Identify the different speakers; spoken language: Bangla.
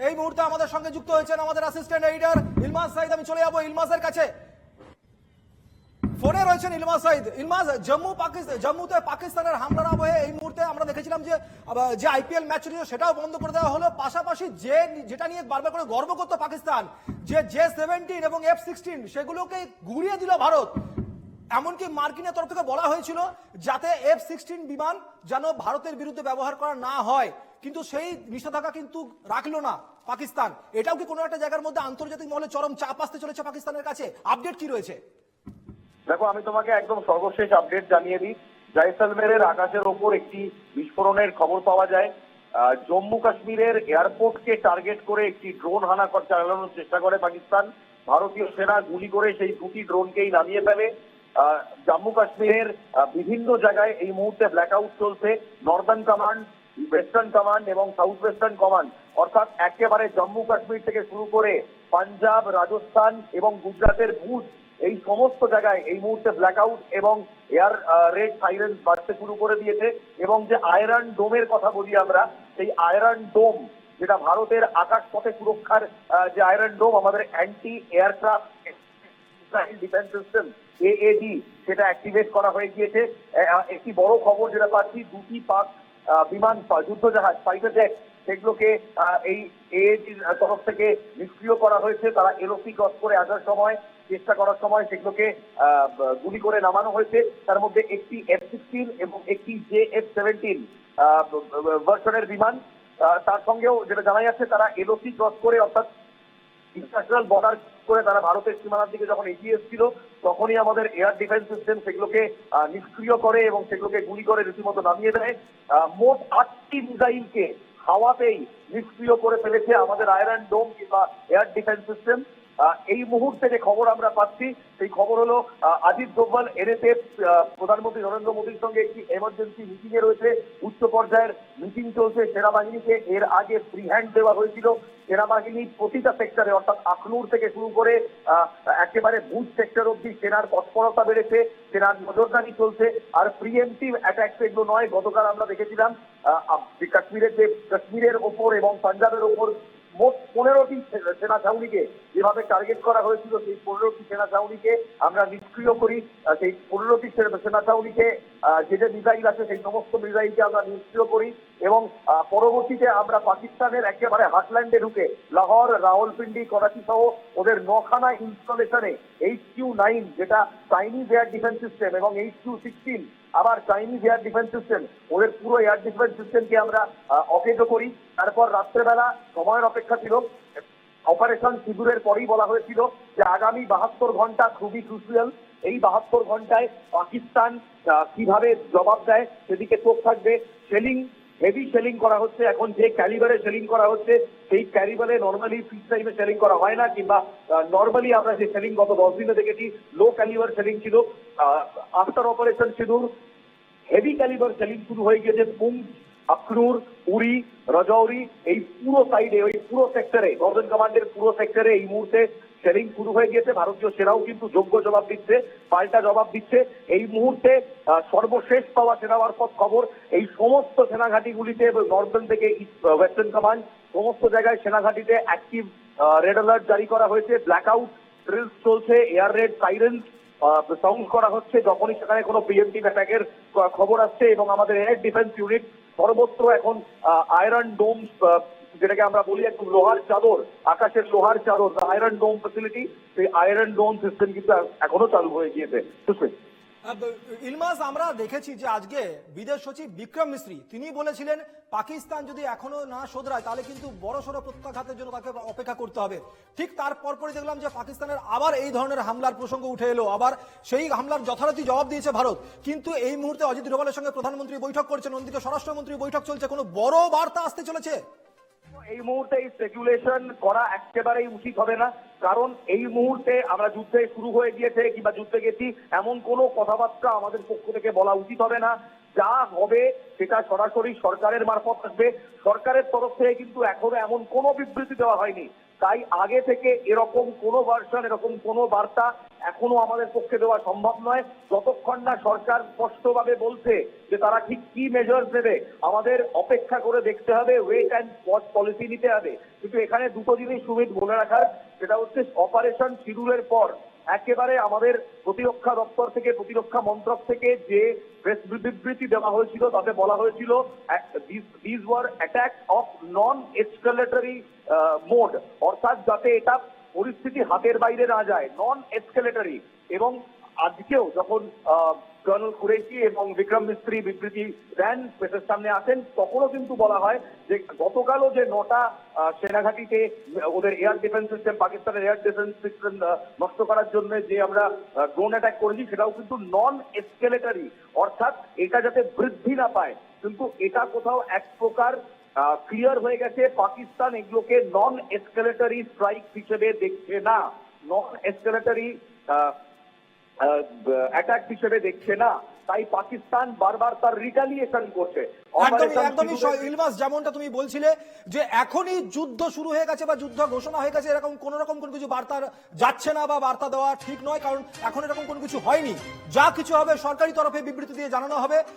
Speaker 1: এই মুহূর্তে আমাদের সঙ্গে যুক্ত হয়েছেন আমাদের অ্যাসিস্ট্যান্ট এডিটর ইলমাজ সাইদ। আমি চলে যাবো ইলমাজের কাছে। ফোনে রয়েছেন ইলমাজ সাইদ। ইলমাজ, জম্মুতে পাকিস্তানের হামলার আবহে এই মুহূর্তে আমরা দেখেছিলাম যে আইপিএল ম্যাচ ছিল সেটাও বন্ধ করে দেওয়া হলো। পাশাপাশি যেটা নিয়ে বারবার করে গর্ব করতো পাকিস্তান, যে J-17 এবং F-16 সেগুলোকে ঘুরিয়ে দিল ভারত। এমনকি মার্কিনের তরফ থেকে বলা হয়েছিল যাতে F-16 বিমান যেন ভারতের বিরুদ্ধে ব্যবহার করা না হয়, কিন্তু সেই নিষেধাজ্ঞা কিন্তু রাখলো না পাকিস্তান। এটাও কি কোনো একটা জায়গার মধ্যে আন্তর্জাতিক মহলে চরম চাপ আসতে চলেছে পাকিস্তানের কাছে? আপডেট কি রয়েছে?
Speaker 2: দেখো, আমি তোমাকে একদম সর্বশেষ আপডেট জানিয়ে দিই। জয়সলমেরের আকাশের ওপর একটি বিস্ফোরণের খবর পাওয়া যায়। জম্মু কাশ্মীরের এয়ারপোর্টকে টার্গেট করে একটি ড্রোন হানা চালানোর চেষ্টা করে পাকিস্তান। ভারতীয় সেনা গুলি করে সেই দুটি ড্রোনকেই নামিয়ে ফেলে। জম্মু কাশ্মীরের বিভিন্ন জায়গায় এই মুহূর্তে ব্ল্যাকআউট চলছে। নর্দার্ন কমান্ড, ওয়েস্টার্ন কমান্ড এবং সাউথ ওয়েস্টার্ন কমান্ড, অর্থাৎ একেবারে জম্মু কাশ্মীর থেকে শুরু করে পাঞ্জাব, রাজস্থান এবং গুজরাটের ভুজ, এই সমস্ত জায়গায় এই মুহূর্তে ব্ল্যাকআউট এবং এয়ার রেড সাইরেন বাজতে শুরু করে দিয়েছে। এবং যে আয়রন ডোমের কথা বলি আমরা, সেই আয়রন ডোম, যেটা ভারতের আকাশ পথে সুরক্ষার যে আয়রন ডোম, আমাদের anti aircraft defence system AAD, সেটা অ্যাক্টিভেট করা হয়ে গিয়েছে। একটি বড় খবর যেটা পাচ্ছি, দুটি পাক বিমান যুদ্ধজাহাজ ফাইটার জেট, সেগুলোকে এই AADর তরফ থেকে নিষ্ক্রিয় করা হয়েছে। তারা LOC ক্রস করে আসার সময়, চেষ্টা করার সময় সেগুলোকে গুলি করে নামানো হয়েছে। তার মধ্যে একটি F-16 এবং একটি JF-17 ভার্সনের বিমান। তার সঙ্গেও যেটা জানা যাচ্ছে, তারা LOC ক্রস করে, অর্থাৎ ইন্টারন্যাশনাল বর্ডার করে তারা ভারতের সীমানার দিকে যখন এগিয়ে এসেছিল, তখনই আমাদের এয়ার ডিফেন্স সিস্টেম সেগুলোকে নিষ্ক্রিয় করে এবং সেগুলোকে গুলি করে রীতিমতো নামিয়ে দেয়। মোট 8টি মিসাইলকে হাওয়াতেই নিষ্ক্রিয় করে ফেলেছে আমাদের আয়রন ডোম কিংবা এয়ার ডিফেন্স সিস্টেম। এই মুহূর্তে যে খবর আমরা পাচ্ছি, সেই খবর হলো আজিত ডোভাল NSF প্রধানমন্ত্রী নরেন্দ্র মোদীর সঙ্গে একটি এমার্জেন্সি মিটিং এ রয়েছে। উচ্চ পর্যায়ের মিটিং চলছে। সেনাবাহিনীকে এর আগে ফ্রি হ্যান্ড দেওয়া হয়েছিল। সেনাবাহিনী প্রতিটা সেক্টরে, অর্থাৎ আখনুর থেকে শুরু করে একেবারে ভুজ সেক্টর অব্দি সেনার তৎপরতা বেড়েছে, সেনার নজরদারি চলছে। আর প্রিএমটিভ অ্যাটাক এগুলো নয়। গতকাল আমরা দেখেছিলাম কাশ্মীরের ওপর এবং পাঞ্জাবের ওপর মোট 15টি সেনা ছাউনিকে যেভাবে টার্গেট করা হয়েছিল, সেই 15টি সেনা ছাউনিকে আমরা নিষ্ক্রিয় করি। সেই 15টি সেনা ছাউনিকে যে মিসাইল আছে, সেই সমস্ত মিসাইলকে আমরা নিষ্ক্রিয় করি। এবং পরবর্তীতে আমরা পাকিস্তানের একেবারে হার্টল্যান্ডে ঢুকে লাহোর, রাওয়ালপিন্ডি, করাচি সহ ওদের 9খানা ইনস্টলেশনে HQ-9, যেটা চাইনিজ এয়ার ডিফেন্স সিস্টেম, এবং HQ-16 আবার চাইনিজ এয়ার ডিফেন্স সিস্টেম, ওদের পুরো এয়ার ডিফেন্স সিস্টেমকে আমরা অকেজো করি। তারপর রাত্রেবেলা সময়ের অপেক্ষা ছিল। অপারেশন সিঁদুরের পরেই বলা হয়েছিল যে আগামী 72 ঘন্টা খুবই ক্রুশিয়াল। এই 72 ঘন্টায় পাকিস্তান কিভাবে জবাব দেয় সেদিকে চোখ থাকবে। হেভি সেলিং করা হচ্ছে। এখন যে ক্যালিবারে সেলিং করা হচ্ছে, সেই ক্যালিবারে নর্মালি পিস টাইমে সেলিং করা হয় না, কিংবা নর্মালি আমরা যে সেলিং গত 10 দিনে দেখেছি, লো ক্যালিবার সেলিং ছিল। আফটার অপারেশন সিঁদুর হেভি ক্যালিবার সেলিং শুরু হয়ে গিয়েছে। পুঞ্চ, আখনুর, উরি, রাজৌরি, এই পুরো সাইডে, ওই পুরো সেক্টরে, নর্দার্ন কমান্ডের পুরো সেক্টরে এই মুহূর্তে সেলিং শুরু হয়ে গিয়েছে। ভারতীয় সেনাও কিন্তু যোগ্য জবাব দিচ্ছে, পাল্টা জবাব দিচ্ছে। এই মুহূর্তে সর্বশেষ পাওয়া সেনা মারফত খবর, এই সমস্ত সেনাঘাটিগুলিতে, নর্দার্ন থেকে ওয়েস্টার্ন কমান্ড, সমস্ত জায়গায় সেনাঘাটিতে অ্যাক্টিভ রেড অ্যালার্ট জারি করা হয়েছে। ব্ল্যাকআউট ড্রিলস চলছে, এয়ার রেড সাইরেন সাউন্ড করা হচ্ছে যখনই সেখানে কোনো প্রিএমটিভ অ্যাটাকের খবর আসছে। এবং আমাদের এয়ার ডিফেন্স ইউনিট সর্বত্র এখন আয়রন ডোম, যেটাকে আমরা বলি একদম লোহার চাদর, আকাশের লোহার চাদর, আয়রন ডোম ফ্যাসিলিটি, সেই আয়রন ডোম সিস্টেম কিন্তু এখনো চালু হয়ে গিয়েছে।
Speaker 1: ইলমাস, আমরা দেখেছি যে আজকে বিদেশ সচিব বিক্রম মিস্ত্রি তিনি বলেছিলেন পাকিস্তান যদি এখনো না শোধরায় তাহলে কিন্তু বড়সড় প্রত্যাঘাতের জন্য তাকে অপেক্ষা করতে হবে। ঠিক তার পরপরই দেখলাম যে পাকিস্তানের আবার এই ধরনের হামলার প্রসঙ্গ উঠে এলো, আবার সেই হামলার যথারীতি জবাব দিয়েছে ভারত। কিন্তু এই মুহূর্তে অজিত ডোভালের সঙ্গে প্রধানমন্ত্রী বৈঠক করছেন, অন্যদিকে স্বরাষ্ট্রমন্ত্রী বৈঠক চলছে, কোনো বড় বার্তা আসতে চলেছে?
Speaker 2: এই মুহূর্তে এই স্পেকুলেশন করা একেবারেই উচিত হবে না, কারণ এই মুহূর্তে আমরা যুদ্ধে শুরু হয়ে গিয়েছে কিংবা যুদ্ধে গেছি এমন কোনো কথাবার্তা আমাদের পক্ষ থেকে বলা উচিত হবে না। যা হবে সেটা সরাসরি সরকারের মারফত আসবে। সরকারের তরফ থেকে কিন্তু এখনো এমন কোনো বিবৃতি দেওয়া হয়নি। তাই আগে থেকে এরকম কোনো ভার্সন, এরকম কোনো বার্তা এখনো আমাদের পক্ষে দেওয়া সম্ভব নয় যতক্ষণ না সরকার স্পষ্টভাবে বলছে যে তারা ঠিক কি মেজার্স নেবে। আমাদের অপেক্ষা করে দেখতে হবে, ওয়েট অ্যান্ড ওয়াচ পলিসি নিতে হবে। কিন্তু এখানে দুটো জিনিস সুমিত বলে রাখার, সেটা হচ্ছে অপারেশন শিডিউলের পর একেবারে আমাদের প্রতিরক্ষা দপ্তর থেকে, প্রতিরক্ষা মন্ত্রক থেকে যে প্রেস বিবৃতি দেওয়া হয়েছিল তাতে বলা হয়েছিল this war attack of non escalatory mode, অর্থাৎ যাতে এটা পরিস্থিতি হাতের বাইরে না যায়, নন এসকেলেটরি। এবং আজকেও যখন কর্নেল কুরেশি এবং বিক্রম মিস্ত্রি বিবৃতি দেন, প্রেসের সামনে আসেন, তখনও কিন্তু বলা হয় যে গতকালও যে 9টা সেনাঘাটিতে ওদের এয়ার ডিফেন্স সিস্টেম, পাকিস্তানের এয়ার ডিফেন্স সিস্টেম নষ্ট করার জন্য যে আমরা ড্রোন অ্যাটাক করেছি, সেটাও কিন্তু নন এসকেলেটরি, অর্থাৎ এটা যাতে বৃদ্ধি না পায়। কিন্তু এটা কোথাও এক প্রকার ক্লিয়ার হয়ে গেছে, পাকিস্তান এগুলোকে নন এসকেলেটরি স্ট্রাইক হিসেবে দেখছে না, নন এসকেলেটরি অ্যাটাক হিসেবে দেখছে না। তাই পাকিস্তান বারবার তার রিটালিয়েশন করছে।
Speaker 1: একদমই ইলমাস, যেমনটা তুমি বলছিলে যে এখনই যুদ্ধ শুরু হয়ে গেছে বা যুদ্ধ ঘোষণা হয়ে গেছে, এরকম কোন রকম কোনো কিছু বার্তা যাচ্ছে না বা বার্তা দেওয়া ঠিক নয়, কারণ এখন এরকম কোনো কিছু হয়নি। যা কিছু হবে সরকারি তরফে বিবৃতি দিয়ে জানানো হবে।